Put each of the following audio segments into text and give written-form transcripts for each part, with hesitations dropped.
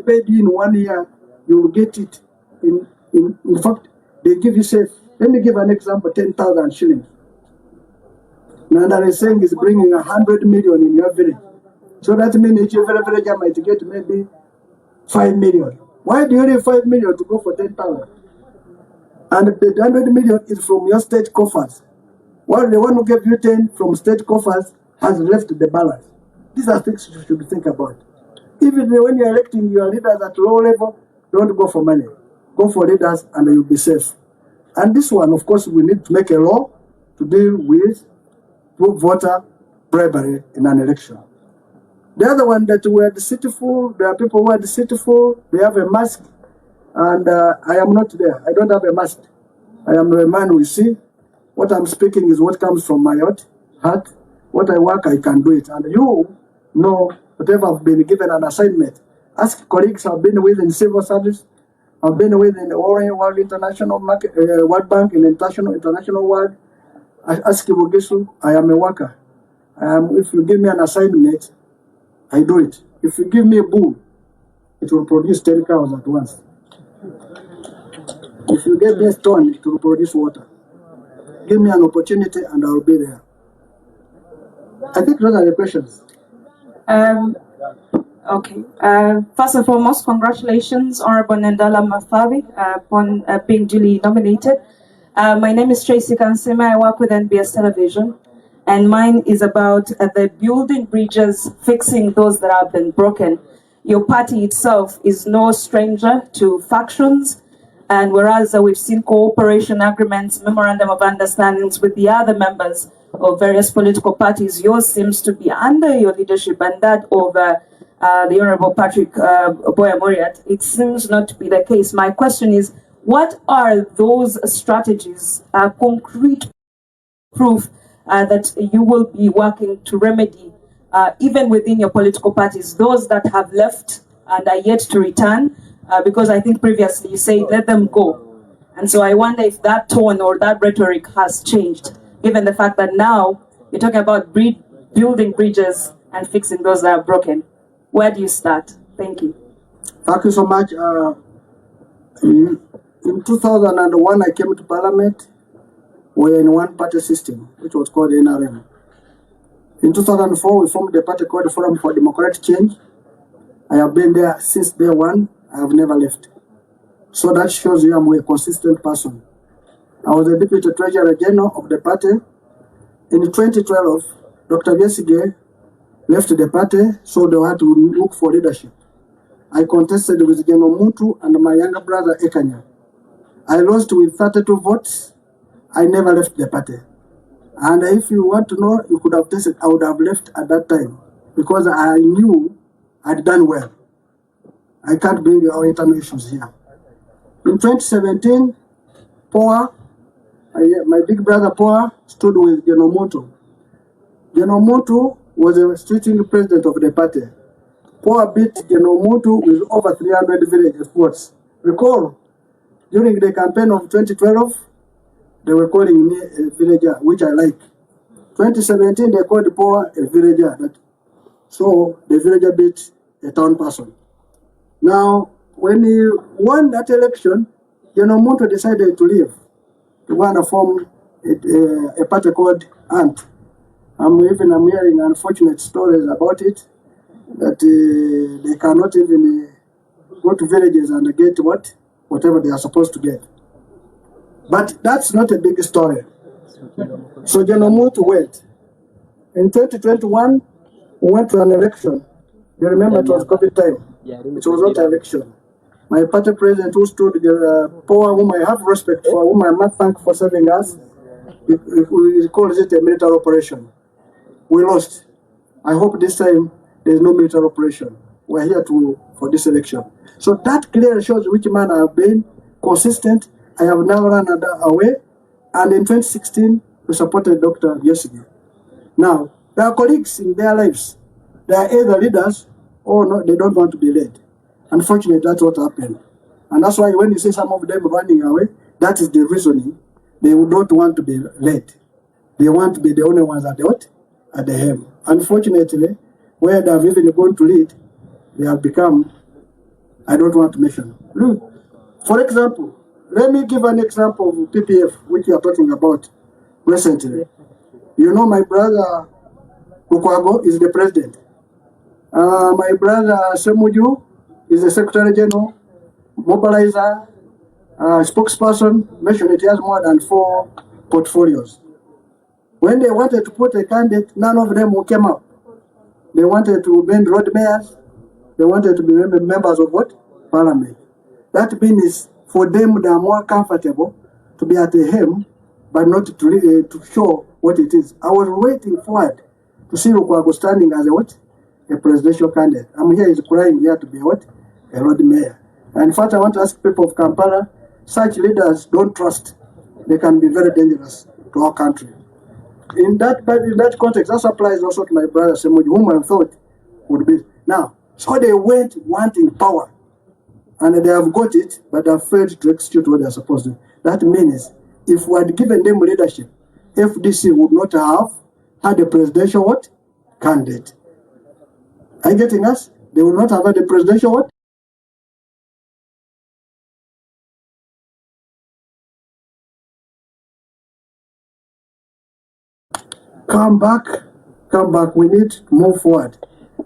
paid you in 1 year, you will get it. In fact, they give you safe. Let me give an example, 10,000 shillings. Nandala is saying is bringing 100 million in your village. So that means each villager might get maybe 5 million. Why do you need 5 million to go for 10,000? And the 100 million is from your state coffers. While the one who gave you 10 from state coffers has left the balance. These are things you should think about. Even when you're electing your leaders at low level, don't go for money. Go for leaders and you'll be safe. And this one, of course, we need to make a law to deal with voter bribery in an election. The other one that we are deceitful, there are people who are deceitful, they have a mask, and I am not there. I don't have a mask. I am a man we see. What I'm speaking is what comes from my heart. What I work, I can do it. And you know, whatever I've been given an assignment. Ask colleagues I've been with in civil service, I've been with in the World International Market, World Bank, in international world. Ask Ibugisu, I am a worker. If you give me an assignment, I do it. If you give me a bull, it will produce 10 cows at once. If you give me a stone, it will produce water. Give me an opportunity and I'll be there. I think those are the questions. Okay. First and foremost, congratulations, Honorable Nandala Mafabbi, upon being duly nominated. My name is Tracy Kansima. I work with NBS Television, and mine is about the building bridges, fixing those that have been broken. Your party itself is no stranger to factions, and whereas we've seen cooperation agreements, memorandum of understandings with the other members of various political parties, yours seems to be under your leadership, and that of the Honorable Patrick Boya Moriat, it seems not to be the case. My question is, what are those strategies, concrete proof that you will be working to remedy, even within your political parties, those that have left and are yet to return? Because I think previously you said, let them go. And so I wonder if that tone or that rhetoric has changed, given the fact that now you're talking about building bridges and fixing those that are broken. Where do you start? Thank you. Thank you so much. In 2001, I came to Parliament. We were in one-party system, which was called NRM. In 2004, we formed a party called the Forum for Democratic Change. I have been there since day one. I have never left. So that shows you I'm a consistent person. I was the Deputy Treasurer General of the party. In 2012, Dr. Besige left the party, so they had to look for leadership. I contested with General Muntu and my younger brother Ekanya. I lost with 32 votes. I never left the party. And if you want to know, you could have tested, I would have left at that time because I knew I'd done well. I can't bring our internal issues here. In 2017, Poa, my big brother Poa, stood with General Muntu. General Muntu was a sitting president of the party. Poa beat General Muntu with over 300 village votes. Recall, during the campaign of 2012, they were calling me a villager, which I like. 2017, they called Poa a villager. So the villager beat a town person. Now, when he won that election, General Muntu decided to leave. He wanted to form a party called ANT. I'm hearing unfortunate stories about it, that they cannot even go to villages and get whatever they are supposed to get. But that's not a big story. So General Muntu went. In 2021, we went to an election. You remember it was COVID time. It was not an election. My party president who stood there, Poa, whom I have respect for, whom I must thank for serving us, he calls it a military operation. We lost. I hope this time there is no military operation. We're here for this election. So that clearly shows which man I have been, consistent. I have never run away. And in 2016, we supported Dr. Yesige. Now, there are colleagues in their lives. They are either leaders or no, they don't want to be led. Unfortunately, that's what happened. And that's why when you see some of them running away, that is the reasoning. They don't want to be led. They want to be the only ones at the helm. Unfortunately, where they have even gone to lead, they have become I don't want to mention. Look, for example, let me give an example of PPF, which you are talking about recently. You know, my brother Kukwago is the president. My brother Semuju is the Secretary General, mobilizer, spokesperson, mentioned it has more than 4 portfolios. When they wanted to put a candidate, none of them came up. They wanted to be road mayors, they wanted to be members of what? Parliament. That means for them, they are more comfortable to be at the helm, but not to show what it is. I was waiting forward to see Lukwago standing as a what? A presidential candidate. I'm here, he's crying here to be what? A road mayor. And in fact, I want to ask people of Kampala, such leaders don't trust. They can be very dangerous to our country. In that context, that applies also to my brother Semuji, whom I thought would be. Now, so they went wanting power, and they have got it, but they have failed to execute what they are supposed to. That means if we had given them leadership, FDC would not have had a presidential what? Candidate. Are you getting us? They would not have had a presidential what? Come back. We need to move forward.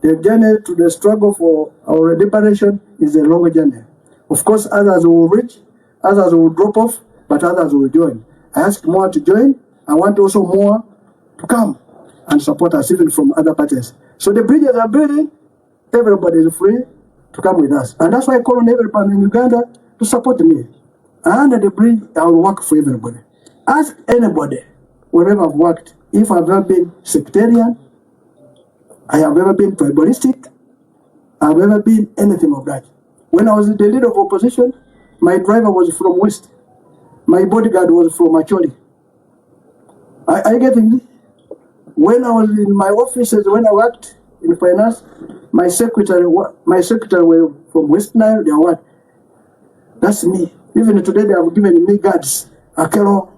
The journey to the struggle for our liberation is a long journey. Of course, others will reach, others will drop off, but others will join. I ask more to join. I want also more to come and support us, even from other parties. So the bridges are building. Everybody is free to come with us. And that's why I call on everybody in Uganda to support me. And under the bridge, I will work for everybody. Ask anybody, wherever I've worked, if I've ever been sectarian, I have ever been tribalistic, I've ever been anything of that. When I was the leader of opposition, my driver was from West. My bodyguard was from Acholi. Are you getting me? When I was in my offices, when I worked in finance, my secretary were from West Nile, they are what? That's me. Even today they have given me guards. Akelo,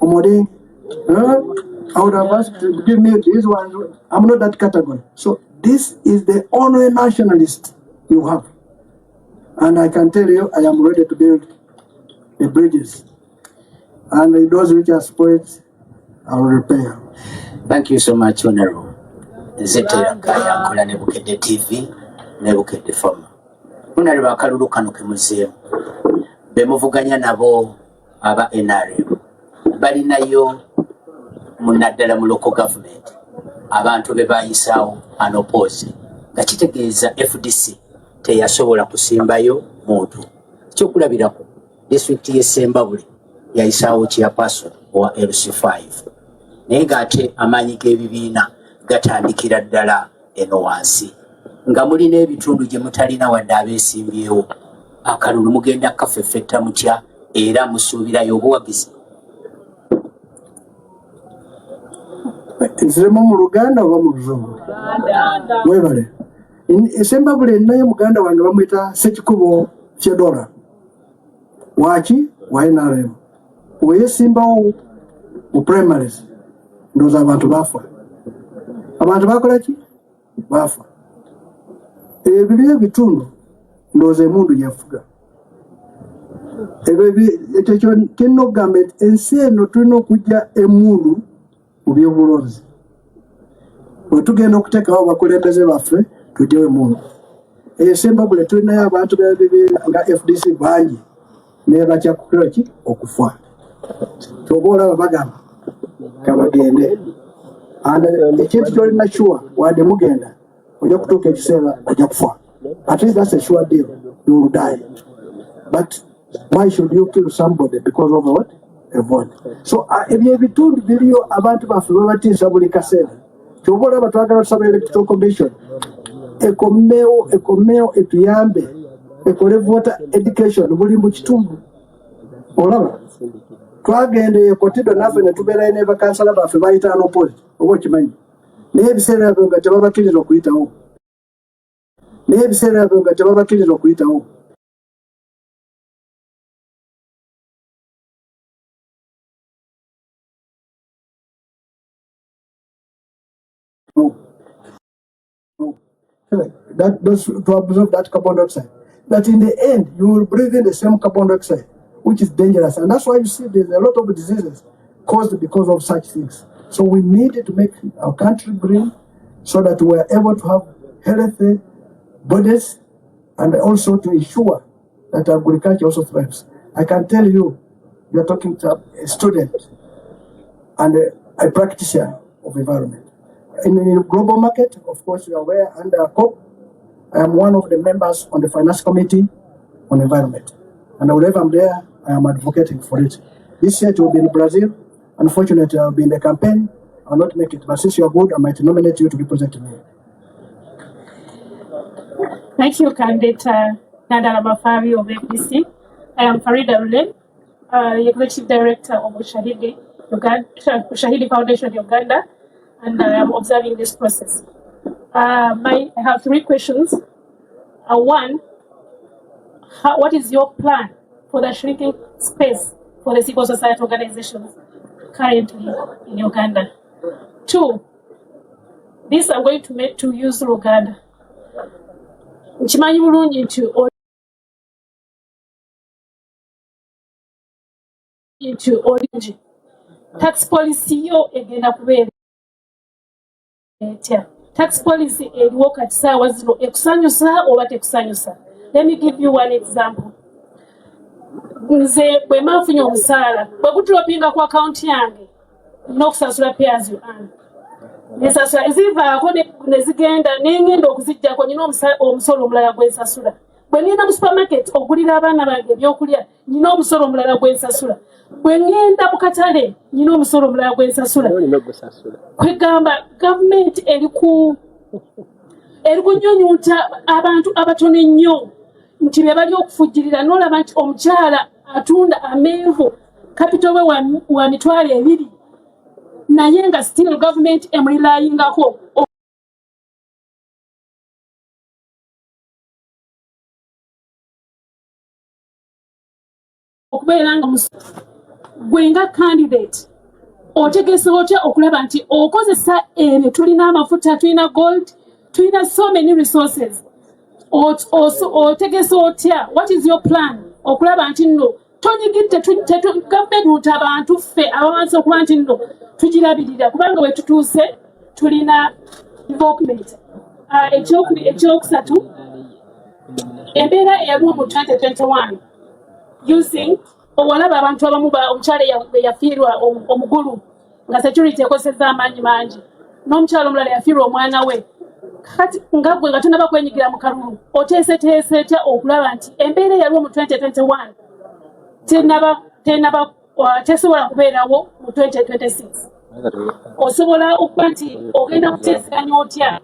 Omoding. I would have asked to give me this one. I'm not that category. So this is the only nationalist you have. And I can tell you, I am ready to build the bridges. And those which are spoiled, I will repair. Thank you so much, Honorable. Zetera Kaya Kola Nebukedde TV, Nebukedde Fama. Honorable akalulu kano ke muzeemu. Be muvuganya nabo aba NRM. Balinayo mu Nandala mu local government. Abantu be bayisaawo unopposed. Nga kitegeeza FDC teyasobola kusimbayo muntu. Kyokulabirako, district y'e Sembabule yayisaawo chairperson owa LC5. Naye ng'ate amaanyi g'ebibiina gatandikira ddala eno wansi. Nga mulina ebitundu gye mutalina wadde abeesimbyewo. Akalulu mugenda kafeffetta mutya era musuubirayo obuwagizi. Nsiremu mu Luganda oba mu Luzungu? Mwebale. Sembabule naye muganda wange bamwita Ssekikubo Kyedora. Waki? Wa NRM. Weyesimbawo mu primaries. Ndowooza abantu bafa. Abantu bakola ki? Bafa. Ebyo ebitundu ndowooza emundu yafuga. Ekyo kirina okugamba nti ensi eno tulina okujja emundu mu byobulonzi. Bwe tugenda okuteekawo abakulembeze baffe tujjewo emundu. Sembabule tulinayo abantu nga FDC bangi naye batya kukola ki? Okufa. Ky'oba olaba bagamba kabagende. Ekintu ky'olina sure wadde mugenda ojja kutuuka ekiseera ojja kufa. At least that's a sure deal. You will die. But why should you kill somebody because of what? A vote. So ebyo ebitundu biriyo abantu baffe babatiisa buli kaseera. Ky'oba olaba twagala tusaba electoral commission ekomeo etuyambe ekole voter education buli mu kitundu. Olaba twagenda ekotido naffe ne tubeerayo ne bakansala baffe bayita unopposed oba okimanyi. Naye ebiseera ebyo nga tebabakkiriza okuyitawo. No. To absorb that carbon dioxide. that in the end you will breathe in the same carbon dioxide, which is dangerous. And that's why you see there's a lot of diseases caused because of such things. So we need to make our country green so that we are able to have healthy bodies and also to ensure that agriculture also thrives. I can tell you, you're talking to a student and a practitioner of environment. In the global market, of course, you are aware, under COP, I am one of the members on the finance committee on environment. And wherever I'm there, I am advocating for it. This year it will be in Brazil. Unfortunately, I'll be in the campaign. I'll not make it. But since you are good, I might nominate you to represent me. Thank you, candidate Nandala Mafabbi of APC. I am Farida Rule, Executive Director of Ushahidi Foundation Uganda, and I am observing this process. I have 3 questions. One, what is your plan for the shrinking space for the civil society organizations currently in Uganda? 2, this I'm going to use Uganda. Nchimanyi bulungi nti olingi tax policy yo egenda kubeera etya. Tax policy eriwo kati saawa zino ekusanyusa oba tekusanyusa. Let me give you one example. Nze bwe maafunye omusaala bwe gutulopinga ku akaunti yange n'okusasula pay as you earn. Nesasula ezivaako ne zigenda n'engenda okuziggyako nyina omusolo omulala gwe nsasula. Bwe ngenda mu supermarket ogulira abaana bange ebyokulya nyina omusolo omulala gwe nsasula. Bwe ngenda mu katale nyina omusolo omulala gwe nsasula. Kwegamba gavumenti eri kunnyonnyola abantu abatono ennyo nti be bali okufujjirira n'olaba nti omukyala atunda amenvu kapito we wa mitwalo 2 naye nga still government emulilayingako okubeera nga gwe nga candidate otegese otya okulaba nti okozesa ebyo tulina amafuta tulina gold tulina so many resources otegese otya what is your plan okulaba nti nno tonyigidde gavumenti abantu ffe abamanzi okuba nti nno tugirabirira kubanga we tutuuse tulina development. Ekyokusatu embeera eyaliwo mu 2021 using owalaba abantu abamu omukyala yafiirwa omugulu nga security ekosezza amaanyi mangi n'omukyala omulala yafiirwa omwana we kati nga gwe nga tonaba kwenyigira mu kalulu oteeseteese etya okulaba nti embeera eyaliwo mu 2021 tesobola kubeerawo mu 2026. Osobola okuba nti ogenda kuteeseganya otya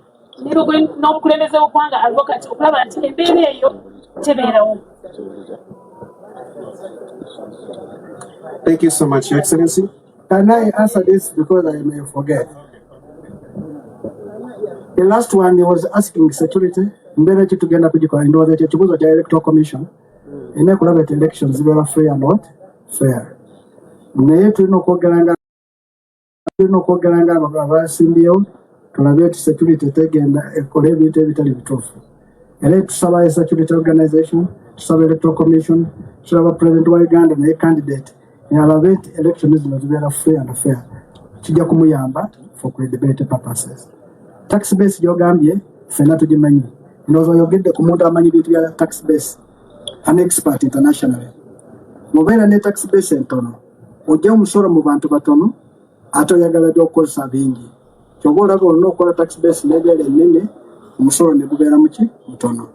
n'omukulembeze w'eggwanga advocate okulaba nti embeera eyo tebeerawo. Thank you so much, Your Excellency. Can I answer this because I may forget? The last one, he was asking security. Mbere kitugenda kujikola ndo that ekibuzo kya Electoral Commission. Ine kulaba elections were free and what? Fair. Naye tulina okwogeranga abasimbiyo tulabe nti security tegenda ekola ebintu ebitali bituufu. Era tusaba security organization, tusaba Electoral Commission, tusaba President wa Uganda naye candidate alabe nti elections zino zibeera free and fair. Kijja kumuyamba for credibility purposes. Tax base gy'ogambye ffenna tugimanyi. Ndowooza oyogedde ku muntu amanyi bintu bya tax base, an expert internationally. Mubeera ne tax base entono ojja omusolo mu bantu batono ate oyagala dde okukozesa bingi. Kyova olaba olina okukola tax base n'ebeera ennene omusolo ne gubeera muki mutono.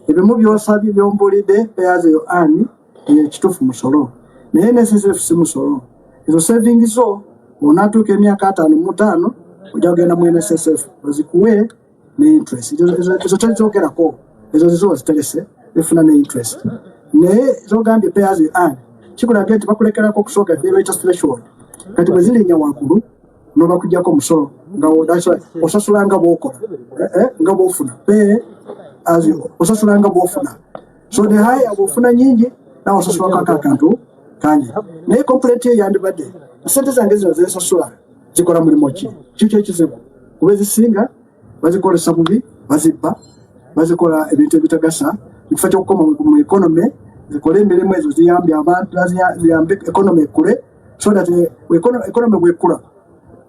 Ebimu by'osabye by'ombuulidde payers you earn ekituufu musolo naye NSSF si musolo. Ezo savings zo onaatuuka emyaka 5 mu 5 ojja kugenda mu NSSF ozikuwe ne interest. Ezo tezoogerako ezo zizo ziterese zifuna ne interest. Naye zogambye payers you earn kikulaga nti bakulekerako okusooka ebyo threshold kati bwe zirinya waggulu noba kujjako omusolo nga osasula nga bw'okola nga bw'ofuna osasula nga bw'ofuna. So the higher bw'ofuna nyingi nawe osasulako akantu kangi. Naye complaint yo yandibadde sente zange zino zensasula zikola mulimu ki? Kiki ekizibu? Kuba ezisinga bazikolesa bubi, bazibba, bazikola ebintu ebitagasa ekifo ky'okukoma mu economy zikole emirimu ezo ziyambye abantu ziyambe economy ekule so that economy bwekula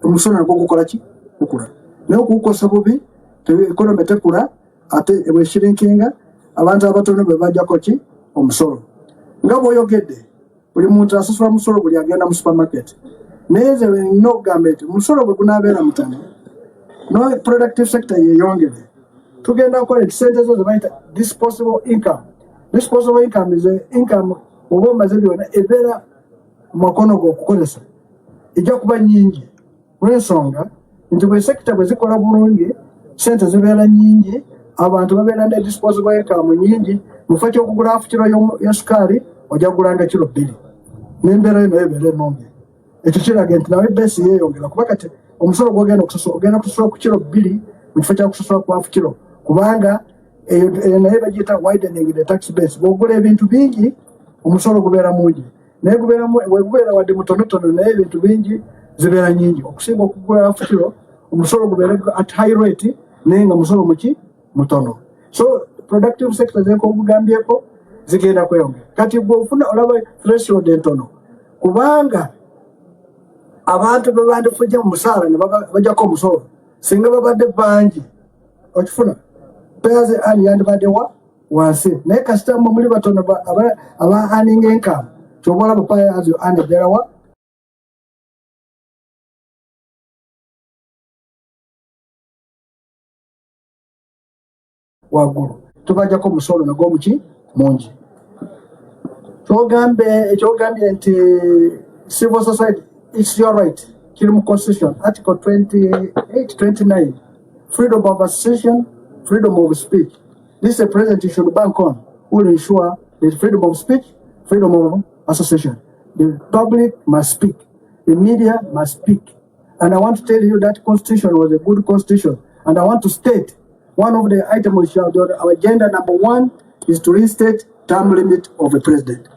omusolo nagwo gukola ki gukula naye okugukosa bubi economy tekula ate bweshrinkinga abantu abatono bwe bajjako ki omusolo nga bw'oyogedde buli muntu asasula musolo buli agenda mu supermarket naye nze nina okugamba nti omusolo bwe gunaabeera mutano no productive sector yeyongere tugenda kukola sente zo ze bayita disposable income. Disposable income is income oba omaze byonna ebeera mu makono g'okukozesa ejja kuba nyingi olw'ensonga nti bwe sekita bwe zikola bulungi sente zibeera nyingi abantu babeera ne disposable income nyingi mufa ky'okugula hafu kiro ya sukaali ojja kugulanga kiro 2 n'embeera yo nayo ebeera ennungi ekyo kiraga nti nawe beesi yeeyongera kuba kati omusolo gw'ogenda okusasula ogenda kusasula ku kiro 2 mu kifo kya kusasula ku hafu kiro kubanga naye bagiyita widening the tax base bw'ogula ebintu bingi omusolo gubeera mungi naye gubeera wadde mutonotono naye ebintu bingi zibeera nyingi okusinga okugula hafu kiro omusolo gubeera at high rate naye nga musolo muki mutono so productive sector zenko ogugambyeko zigenda kweyongera kati gwe ofuna olaba threshold entono kubanga abantu bebandifujja mu musaala ne bajjako omusolo singa babadde bangi okifuna peyaze ani yandibadde wansi naye kasita muli batono aba earning income kyoba olaba peyaze ani eddala waggulu tubajjako omusolo nagwo muki mungi ekyogambye nti civil society it's your right kiri mu constitution article 28-29 freedom of association freedom of speech this is a president you should bank on will ensure the freedom of speech freedom of association the public must speak the media must speak and I want to tell you that constitution was a good constitution and I want to state one of the items on our agenda number 1 is to reinstate term limit of the president,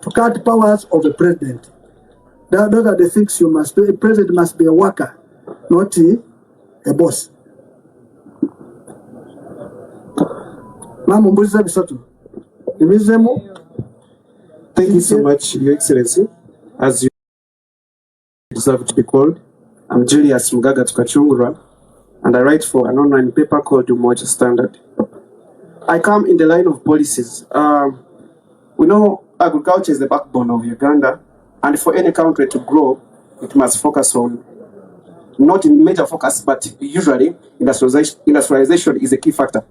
to cut powers of the president. Those are the things you must do. A president must be a worker, not a boss. Thank you so much, Your Excellency. As you deserve to be called, I'm Julius Mugaga Tukachungura, and I write for an online paper called Umoja Standard. I come in the line of policies. We know agriculture is the backbone of Uganda, and for any country to grow, it must focus on, not in major focus, but usually industrialization is a key factor.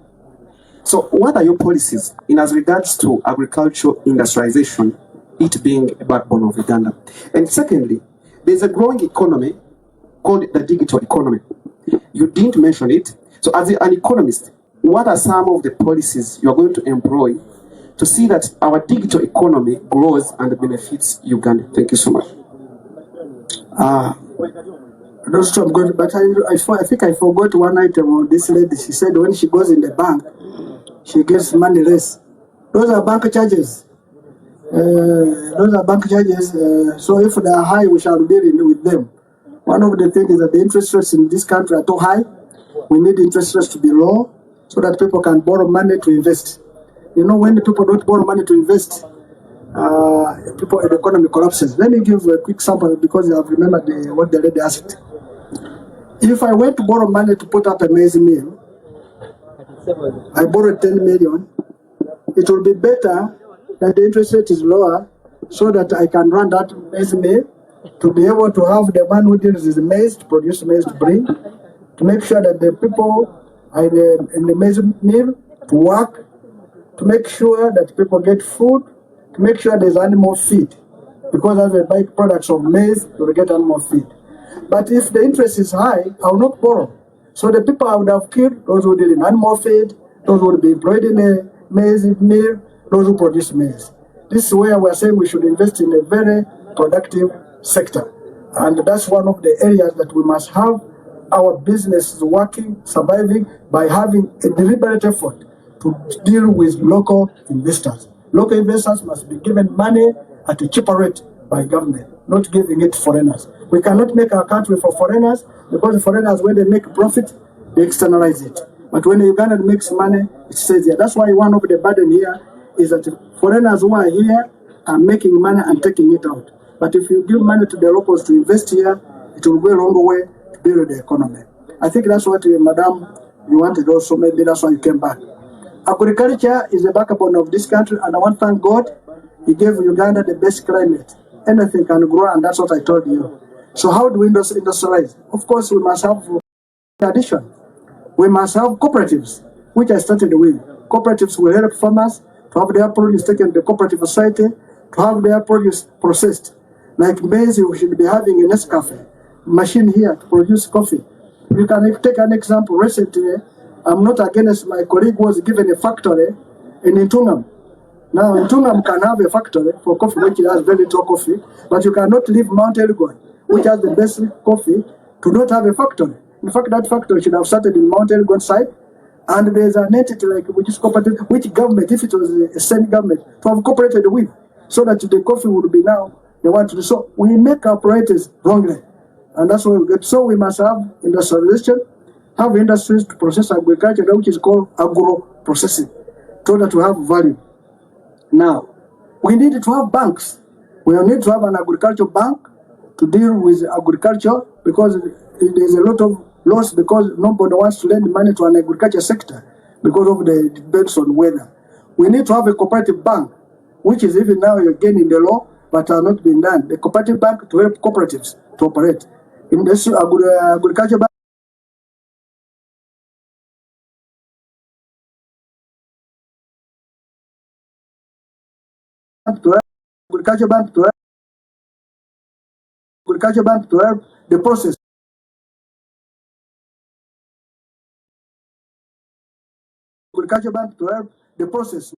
So what are your policies in as regards to agricultural industrialization, it being a backbone of Uganda? And secondly, there's a growing economy called the digital economy. You didn't mention it. So as an economist, what are some of the policies you are going to employ to see that our digital economy grows and benefits Uganda? Thank you so much. Those two I'm going to, but I think I forgot one item on this lady. She said when she goes in the bank, she gets money less. Those are bank charges. So if they are high, we shall deal with them. One of the things is that the interest rates in this country are too high. We need interest rates to be low so that people can borrow money to invest. You know, when the people don't borrow money to invest, the economy collapses. Let me give a quick sample because I have remembered what the lady asked. If I went to borrow money to put up a maize mill, I borrowed 10 million, it will be better that the interest rate is lower so that I can run that maize mill to be able to have the man who deals with the maize to produce maize to bring, to make sure that the people in the maize mill to work, to make sure that people get food, to make sure there's animal feed, because as they buy products of maize, they will get animal feed. But if the interest is high, I will not borrow. So the people I would have killed, those who deal in animal feed, those who would be employed in a maize mill, those who produce maize. This is where we're saying we should invest in a very productive sector. And that's one of the areas that we must have our businesses working, surviving, by having a deliberate effort to deal with local investors. Local investors must be given money at a cheaper rate by government, not giving it to foreigners. We cannot make our country for foreigners because the foreigners, when they make profit, they externalize it. But when Uganda makes money, it stays here. That's why one of the burden here is that foreigners who are here are making money and taking it out. But if you give money to the locals to invest here, it will go a long way to build the economy. I think that's what, Madam, you wanted also. Maybe that's why you came back. Agriculture is the backbone of this country, and I want to thank God. He gave Uganda the best climate. Anything can grow, and that's what I told you. So how do we industrialize? Of course, we must have addition. We must have cooperatives, which I started with. Cooperatives will help farmers to have their produce taken to the cooperative society, to have their produce processed. Like maize, we should be having a Nescafe machine here to produce coffee. You can take an example. Recently, I'm not against, my colleague was given a factory in Intungam. Now, Intungam can have a factory for coffee, which has very little coffee, but you cannot leave Mount Elgon, which has the best coffee, to not have a factory. In fact, that factory should have started in Mount Elgon side, and there's an entity like which is cooperative, which government, if it was a state government, to have cooperated with, so that the coffee would be now they want to do. So we make our priorities wrongly, and that's what we get. So we must have industrialization, have industries to process agriculture, which is called agro processing, so that we have value. Now, we need to have banks. We need to have an agriculture bank to deal with agriculture, because there's a lot of loss, because nobody wants to lend money to an agriculture sector because of the debates on weather. We need to have a cooperative bank, which is even now again in the law, but are not being done. The cooperative bank to help cooperatives to operate. In this agriculture bank, to help agriculture bank to help agriculture bank to help the process. Agriculture bank to help the process.